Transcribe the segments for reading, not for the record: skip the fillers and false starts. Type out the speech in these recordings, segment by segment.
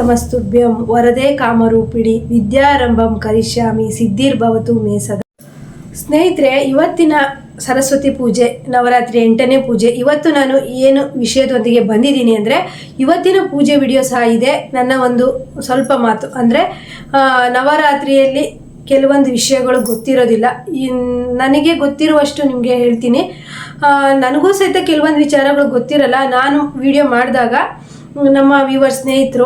ನಮಸ್ತುಭ್ಯಂ ವರದೇ ಕಾಮರೂಪಿಣಿ ವಿದ್ಯಾರಂಭಂ ಕರಿಷ್ಯಾಮಿ ಸಿದ್ಧಿರ್ಭವತು ಮೇ ಸದಾ. ಸ್ನೇಹಿತರೆ, ಇವತ್ತಿನ ಸರಸ್ವತಿ ಪೂಜೆ, ನವರಾತ್ರಿ 8ನೇ ಪೂಜೆ. ಇವತ್ತು ನಾನು ಏನು ವಿಷಯದೊಂದಿಗೆ ಬಂದಿದ್ದೀನಿ ಅಂದರೆ, ಇವತ್ತಿನ ಪೂಜೆ ವಿಡಿಯೋ ಸಹ ಇದೆ. ನನ್ನ ಒಂದು ಸ್ವಲ್ಪ ಮಾತು ಅಂದರೆ, ನವರಾತ್ರಿಯಲ್ಲಿ ಕೆಲವೊಂದು ವಿಷಯಗಳು ಗೊತ್ತಿರೋದಿಲ್ಲ. ನನಗೆ ಗೊತ್ತಿರುವಷ್ಟು ನಿಮಗೆ ಹೇಳ್ತೀನಿ. ನನಗೂ ಸಹಿತ ಕೆಲವೊಂದು ವಿಚಾರಗಳು ಗೊತ್ತಿರಲ್ಲ. ನಾನು ವಿಡಿಯೋ ಮಾಡಿದಾಗ ನಮ್ಮ ವ್ಯೂವರ್ ಸ್ನೇಹಿತರು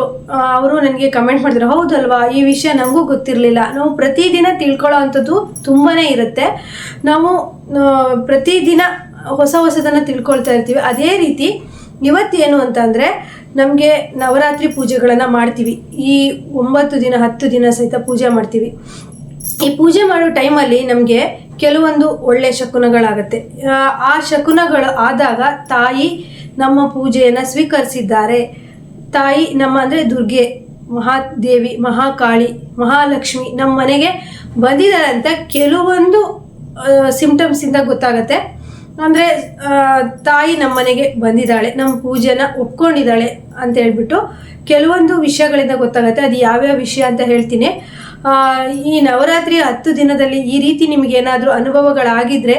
ಅವರು ನನಗೆ ಕಮೆಂಟ್ ಮಾಡಿದ್ರು, ಹೌದಲ್ವಾ, ಈ ವಿಷಯ ನನಗೂ ಗೊತ್ತಿರಲಿಲ್ಲ. ನಾವು ಪ್ರತಿದಿನ ತಿಳ್ಕೊಳ್ಳೋ ಅಂಥದ್ದು ತುಂಬಾ ಇರುತ್ತೆ. ನಾವು ಪ್ರತಿದಿನ ಹೊಸದನ್ನು ತಿಳ್ಕೊಳ್ತಾ ಇರ್ತೀವಿ. ಅದೇ ರೀತಿ ಇವತ್ತೇನು ಅಂತಂದರೆ, ನಮಗೆ ನವರಾತ್ರಿ ಪೂಜೆಗಳನ್ನು ಮಾಡ್ತೀವಿ. ಈ 9 ದಿನ 10 ದಿನ ಸಹಿತ ಪೂಜೆ ಮಾಡ್ತೀವಿ. ಈ ಪೂಜೆ ಮಾಡೋ ಟೈಮಲ್ಲಿ ನಮಗೆ ಕೆಲವೊಂದು ಒಳ್ಳೆಯ ಶಕುನಗಳಾಗತ್ತೆ. ಆ ಶಕುನಗಳು ಆದಾಗ ತಾಯಿ ನಮ್ಮ ಪೂಜೆಯನ್ನು ಸ್ವೀಕರಿಸಿದ್ದಾರೆ. ತಾಯಿ ನಮ್ಮ ಅಂದರೆ ದುರ್ಗೆ, ಮಹಾದೇವಿ, ಮಹಾಕಾಳಿ, ಮಹಾಲಕ್ಷ್ಮಿ ನಮ್ಮ ಮನೆಗೆ ಬಂದಿದ್ದಾರೆ ಅಂತ ಕೆಲವೊಂದು ಸಿಂಪ್ಟಮ್ಸಿಂದ ಗೊತ್ತಾಗತ್ತೆ. ಅಂದರೆ ತಾಯಿ ನಮ್ಮ ಮನೆಗೆ ಬಂದಿದ್ದಾಳೆ, ನಮ್ಮ ಪೂಜೆನ ಒಪ್ಕೊಂಡಿದ್ದಾಳೆ ಅಂತ ಹೇಳ್ಬಿಟ್ಟು ಕೆಲವೊಂದು ವಿಷಯಗಳಿಂದ ಗೊತ್ತಾಗುತ್ತೆ. ಅದು ಯಾವ್ಯಾವ ವಿಷಯ ಅಂತ ಹೇಳ್ತೀನಿ. ಈ ನವರಾತ್ರಿ 10 ದಿನದಲ್ಲಿ ಈ ರೀತಿ ನಿಮಗೇನಾದರೂ ಅನುಭವಗಳಾಗಿದ್ದರೆ,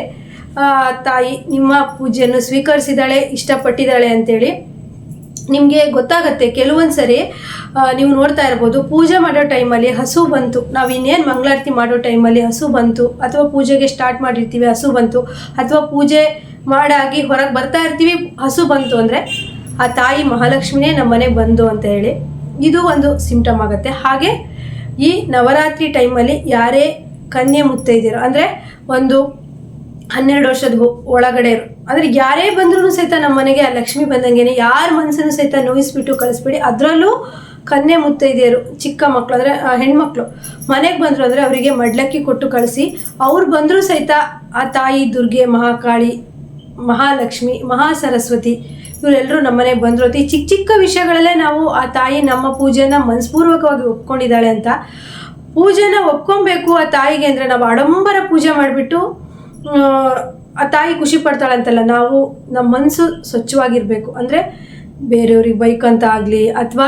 ತಾಯಿ ನಿಮ್ಮ ಪೂಜೆಯನ್ನು ಸ್ವೀಕರಿಸಿದ್ದಾಳೆ, ಇಷ್ಟಪಟ್ಟಿದ್ದಾಳೆ ಅಂತೇಳಿ ನಿಮಗೆ ಗೊತ್ತಾಗತ್ತೆ. ಕೆಲವೊಂದು ಸರಿ ನೀವು ನೋಡ್ತಾ ಇರ್ಬೋದು, ಪೂಜೆ ಮಾಡೋ ಟೈಮಲ್ಲಿ ಹಸು ಬಂತು, ನಾವು ಇನ್ನೇನು ಮಂಗಳಾರತಿ ಮಾಡೋ ಟೈಮಲ್ಲಿ ಹಸು ಬಂತು, ಅಥವಾ ಪೂಜೆಗೆ ಸ್ಟಾರ್ಟ್ ಮಾಡಿರ್ತೀವಿ ಹಸು ಬಂತು, ಅಥವಾ ಪೂಜೆ ಮಾಡಾಗಿ ಹೊರಗೆ ಬರ್ತಾ ಇರ್ತೀವಿ ಹಸು ಬಂತು ಅಂದರೆ ಆ ತಾಯಿ ಮಹಾಲಕ್ಷ್ಮಿನೇ ನಮ್ಮ ಮನೆಗೆ ಬಂದು ಅಂತ ಹೇಳಿ ಇದು ಒಂದು ಸಿಂಪ್ಟಮ್ ಆಗುತ್ತೆ. ಹಾಗೆ ಈ ನವರಾತ್ರಿ ಟೈಮಲ್ಲಿ ಯಾರೇ ಕನ್ಯೆ ಮುತ್ತೈದಿರೋ ಅಂದರೆ ಒಂದು 12 ವರ್ಷದ ಒಳಗಡೆ ಅಂದರೆ ಯಾರೇ ಬಂದ್ರೂ ಸಹಿತ ನಮ್ಮ ಮನೆಗೆ ಆ ಲಕ್ಷ್ಮಿ ಬಂದಂಗೆ ಯಾರ ಮನಸ್ಸನ್ನು ಸಹಿತ ನೋಯಿಸ್ಬಿಟ್ಟು ಕಳಿಸ್ಬಿಡಿ. ಅದರಲ್ಲೂ ಕನ್ಯೆ ಮುತ್ತೈದೆಯರು, ಚಿಕ್ಕ ಮಕ್ಕಳು ಅಂದರೆ ಹೆಣ್ಮಕ್ಳು ಮನೆಗೆ ಬಂದರು ಅಂದರೆ ಅವರಿಗೆ ಮಡ್ಲಕ್ಕಿ ಕೊಟ್ಟು ಕಳಿಸಿ. ಅವ್ರು ಬಂದರೂ ಸಹಿತ ಆ ತಾಯಿ ದುರ್ಗೆ, ಮಹಾಕಾಳಿ, ಮಹಾಲಕ್ಷ್ಮಿ, ಮಹಾಸರಸ್ವತಿ ಇವರೆಲ್ಲರೂ ನಮ್ಮ ಮನೆಗೆ ಬಂದರು. ಈ ಚಿಕ್ಕ ಚಿಕ್ಕ ವಿಷಯಗಳಲ್ಲೇ ನಾವು ಆ ತಾಯಿ ನಮ್ಮ ಪೂಜೆನ ಮನಸ್ಪೂರ್ವಕವಾಗಿ ಒಪ್ಕೊಂಡಿದ್ದಾಳೆ ಅಂತ. ಪೂಜೆನ ಒಪ್ಕೊಬೇಕು ಆ ತಾಯಿಗೆ ಅಂದರೆ ನಾವು ಆಡಂಬರ ಪೂಜೆ ಮಾಡಿಬಿಟ್ಟು ಆ ತಾಯಿ ಖುಷಿ ಪಡ್ತಾಳಂತಲ್ಲ. ನಾವು ನಮ್ಮ ಮನಸ್ಸು ಸ್ವಚ್ಛವಾಗಿರಬೇಕು. ಅಂದರೆ ಬೇರೆಯವ್ರಿಗೆ ಬೈಕಂತ ಆಗಲಿ ಅಥವಾ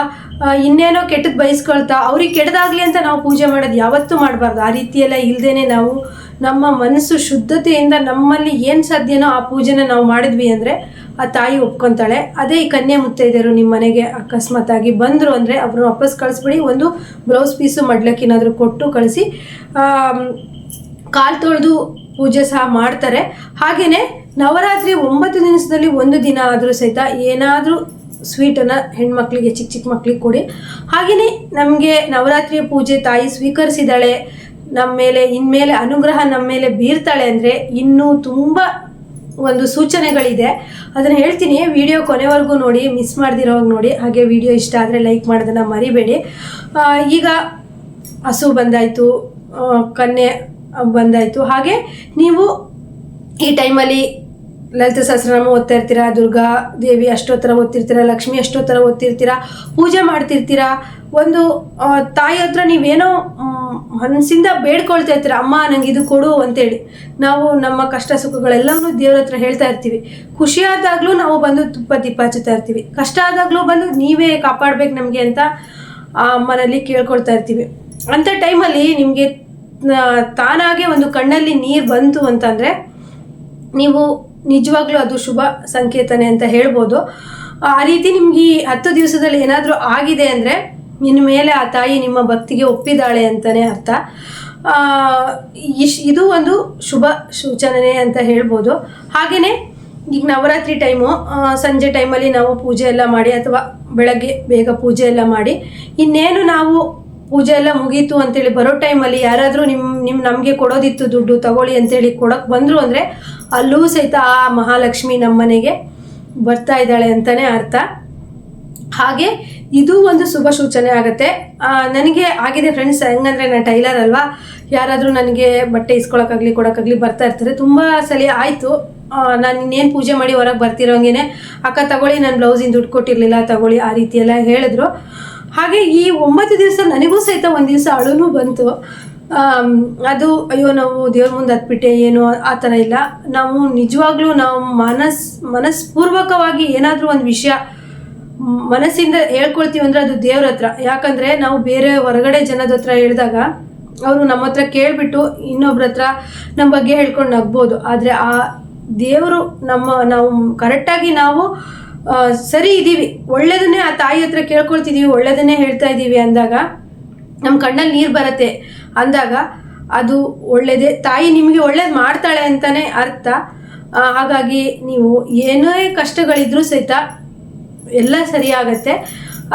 ಇನ್ನೇನೋ ಕೆಟ್ಟದ್ದು ಬಯಸ್ಕೊಳ್ತಾ ಅವ್ರಿಗೆ ಕೆಟ್ಟದಾಗಲಿ ಅಂತ ನಾವು ಪೂಜೆ ಮಾಡೋದು ಯಾವತ್ತೂ ಮಾಡಬಾರ್ದು. ಆ ರೀತಿಯೆಲ್ಲ ಇಲ್ಲದೇ ನಾವು ನಮ್ಮ ಮನಸ್ಸು ಶುದ್ಧತೆಯಿಂದ ನಮ್ಮಲ್ಲಿ ಏನು ಸಾಧ್ಯನೋ ಆ ಪೂಜೆನ ನಾವು ಮಾಡಿದ್ವಿ ಅಂದರೆ ಆ ತಾಯಿ ಒಪ್ಕೊತಾಳೆ. ಅದೇ ಈ ಕನ್ಯೆ ಮುತ್ತೈದೆಯರು ನಿಮ್ಮ ಮನೆಗೆ ಅಕಸ್ಮಾತಾಗಿ ಬಂದರು ಅಂದರೆ ಅವ್ರನ್ನ ವಾಪಸ್ ಕಳಿಸ್ಬಿಡಿ. ಒಂದು ಬ್ಲೌಸ್ ಪೀಸು ಮಡ್ಲಕ್ಕಿನಾದರೂ ಕೊಟ್ಟು ಕಳಿಸಿ. ಕಾಲು ತೊಳೆದು ಪೂಜೆ ಸಹ ಮಾಡ್ತಾರೆ. ಹಾಗೆಯೇ ನವರಾತ್ರಿ 9 ದಿನದಲ್ಲಿ 1 ದಿನ ಆದರೂ ಸಹಿತ ಏನಾದರೂ ಸ್ವೀಟನ್ನು ಹೆಣ್ಮಕ್ಳಿಗೆ, ಚಿಕ್ಕ ಚಿಕ್ಕ ಮಕ್ಳಿಗೆ ಕೊಡಿ. ಹಾಗೆಯೇ ನಮಗೆ ನವರಾತ್ರಿಯ ಪೂಜೆ ತಾಯಿ ಸ್ವೀಕರಿಸಿದಾಳೆ, ನಮ್ಮ ಮೇಲೆ ಇನ್ಮೇಲೆ ಅನುಗ್ರಹ ನಮ್ಮ ಮೇಲೆ ಬೀರ್ತಾಳೆ ಅಂದರೆ ಇನ್ನೂ ತುಂಬ ಒಂದು ಸೂಚನೆಗಳಿದೆ. ಅದನ್ನು ಹೇಳ್ತೀನಿ. ವಿಡಿಯೋ ಕೊನೆವರೆಗೂ ನೋಡಿ, ಮಿಸ್ ಮಾಡ್ದಿರೋವಾಗ ನೋಡಿ. ಹಾಗೆ ವಿಡಿಯೋ ಇಷ್ಟ ಆದರೆ ಲೈಕ್ ಮಾಡೋದನ್ನು ಮರಿಬೇಡಿ. ಈಗ ಹಸು ಬಂದಾಯಿತು, ಕನ್ಯೆ ಬಂದಾಯಿತು. ಹಾಗೆ ನೀವು ಈ ಟೈಮಲ್ಲಿ ಲಲಿತ ಸಹಸ್ರನಾಮ ಓದ್ತಾ ಇರ್ತೀರಾ, ದುರ್ಗಾ ದೇವಿ ಅಷ್ಟೋತ್ತರ ಓದ್ತಿರ್ತೀರಾ, ಲಕ್ಷ್ಮಿ ಅಷ್ಟೋತ್ತರ ಓದ್ತಿರ್ತೀರಾ, ಪೂಜೆ ಮಾಡ್ತಿರ್ತೀರಾ. ಒಂದು ತಾಯಿ ಹತ್ರ ನೀವೇನೋ ಮನಸ್ಸಿಂದ ಬೇಡ್ಕೊಳ್ತಾ ಇರ್ತೀರ, ಅಮ್ಮ ನಂಗೆ ಇದು ಕೊಡು ಅಂತೇಳಿ. ನಾವು ನಮ್ಮ ಕಷ್ಟ ಸುಖಗಳೆಲ್ಲವೂ ದೇವ್ರ ಹತ್ರ ಹೇಳ್ತಾ ಇರ್ತೀವಿ. ಖುಷಿಯಾದಾಗಲೂ ನಾವು ಬಂದು ತುಪ್ಪ ದೀಪ ಹಚ್ಚುತ್ತಾ ಇರ್ತೀವಿ. ಕಷ್ಟ ಆದಾಗಲೂ ಬಂದು ನೀವೇ ಕಾಪಾಡಬೇಕು ನಮಗೆ ಅಂತ ಆ ಅಮ್ಮನಲ್ಲಿ ಕೇಳ್ಕೊಳ್ತಾ ಇರ್ತೀವಿ. ಅಂಥ ಟೈಮಲ್ಲಿ ನಿಮಗೆ ತಾನಾಗೆ ಒಂದು ಕಣ್ಣಲ್ಲಿ ನೀರು ಬಂತು ಅಂತಂದರೆ ನೀವು ನಿಜವಾಗ್ಲೂ ಅದು ಶುಭ ಸಂಕೇತನೆ ಅಂತ ಹೇಳ್ಬೋದು. ಆ ರೀತಿ ನಿಮ್ಗೆ ಈ 10 ದಿವಸದಲ್ಲಿ ಏನಾದರೂ ಆಗಿದೆ ಅಂದರೆ ಇನ್ನು ಮೇಲೆ ಆ ತಾಯಿ ನಿಮ್ಮ ಭಕ್ತಿಗೆ ಒಪ್ಪಿದ್ದಾಳೆ ಅಂತಲೇ ಅರ್ಥ. ಇದು ಒಂದು ಶುಭ ಸೂಚನೆ ಅಂತ ಹೇಳ್ಬೋದು. ಹಾಗೆಯೇ ಈಗ ನವರಾತ್ರಿ ಟೈಮು ಸಂಜೆ ಟೈಮಲ್ಲಿ ನಾವು ಪೂಜೆ ಎಲ್ಲ ಮಾಡಿ ಅಥವಾ ಬೆಳಗ್ಗೆ ಬೇಗ ಪೂಜೆ ಎಲ್ಲ ಮಾಡಿ ಇನ್ನೇನು ನಾವು ಪೂಜೆ ಎಲ್ಲ ಮುಗೀತು ಅಂತೇಳಿ ಬರೋ ಟೈಮಲ್ಲಿ ಯಾರಾದರೂ ನಮಗೆ ಕೊಡೋದಿತ್ತು ದುಡ್ಡು ತಗೊಳ್ಳಿ ಅಂತೇಳಿ ಕೊಡೋಕ್ಕೆ ಬಂದರು ಅಂದರೆ ಅಲ್ಲೂ ಸಹಿತ ಆ ಮಹಾಲಕ್ಷ್ಮಿ ನಮ್ಮ ಮನೆಗೆ ಬರ್ತಾ ಇದ್ದಾಳೆ ಅಂತಲೇ ಅರ್ಥ. ಹಾಗೆ ಇದು ಒಂದು ಶುಭ ಸೂಚನೆ ಆಗುತ್ತೆ. ನನಗೆ ಆಗಿದೆ ಫ್ರೆಂಡ್ಸ್. ಹೆಂಗಂದರೆ ನಾನು ಟೈಲರ್ ಅಲ್ವಾ, ಯಾರಾದರೂ ನನಗೆ ಬಟ್ಟೆ ಇಸ್ಕೊಳಕ್ಕಾಗಲಿ ಕೊಡೋಕ್ಕಾಗಲಿ ಬರ್ತಾ ಇರ್ತಾರೆ. ತುಂಬ ಸಲ ಆಯಿತು, ನಾನು ಇನ್ನೇನು ಪೂಜೆ ಮಾಡಿ ಹೊರಗೆ ಬರ್ತಿರೋಂಗೆ ಅಕ್ಕ ತಗೊಳ್ಳಿ, ನಾನು ಬ್ಲೌಸಿನ ದುಡ್ಡು ಕೊಟ್ಟಿರಲಿಲ್ಲ ತಗೊಳ್ಳಿ, ಆ ರೀತಿಯೆಲ್ಲ ಹೇಳಿದ್ರು. ಹಾಗೆ ಈ 9 ದಿವಸ ನನಗೂ ಸಹಿತ ಒಂದು ದಿವಸ ಅಳುನೂ ಬಂತು. ಅದು ಅಯ್ಯೋ ನಾವು ದೇವ್ರ ಮುಂದೆ ಹತ್ಬಿಟ್ಟೆ ಏನು ಆ ಥರ ಇಲ್ಲ. ನಾವು ನಿಜವಾಗ್ಲೂ ನಾವು ಮನಸ್ಪೂರ್ವಕವಾಗಿ ಏನಾದರೂ ಒಂದು ವಿಷಯ ಮನಸ್ಸಿಂದ ಹೇಳ್ಕೊಳ್ತೀವಿ ಅಂದರೆ ಅದು ದೇವ್ರ ಹತ್ರ. ಯಾಕಂದರೆ ನಾವು ಬೇರೆ ಹೊರಗಡೆ ಜನದ ಹತ್ರ ಹೇಳಿದಾಗ ಅವರು ನಮ್ಮ ಹತ್ರ ಕೇಳಿಬಿಟ್ಟು ಇನ್ನೊಬ್ರ ಹತ್ರ ನಮ್ಮ ಬಗ್ಗೆ ಹೇಳ್ಕೊಂಡು ನಗ್ಬೋದು. ಆದರೆ ಆ ದೇವರು ನಾವು ಕರೆಕ್ಟಾಗಿ ನಾವು ಸರಿ ಇದ್ದೀವಿ, ಒಳ್ಳೇದನ್ನೇ ಆ ತಾಯಿ ಹತ್ರ ಕೇಳ್ಕೊಳ್ತಿದ್ದೀವಿ, ಒಳ್ಳೇದನ್ನೇ ಹೇಳ್ತಾ ಇದ್ದೀವಿ ಅಂದಾಗ ನಮ್ಮ ಕಣ್ಣಲ್ಲಿ ನೀರು ಬರುತ್ತೆ. ಅಂದಾಗ ಅದು ಒಳ್ಳೇದೇ, ತಾಯಿ ನಿಮಗೆ ಒಳ್ಳೇದು ಮಾಡ್ತಾಳೆ ಅಂತಲೇ ಅರ್ಥ. ಹಾಗಾಗಿ ನೀವು ಏನೇ ಕಷ್ಟಗಳಿದ್ರೂ ಸಹಿತ ಎಲ್ಲ ಸರಿಯಾಗತ್ತೆ.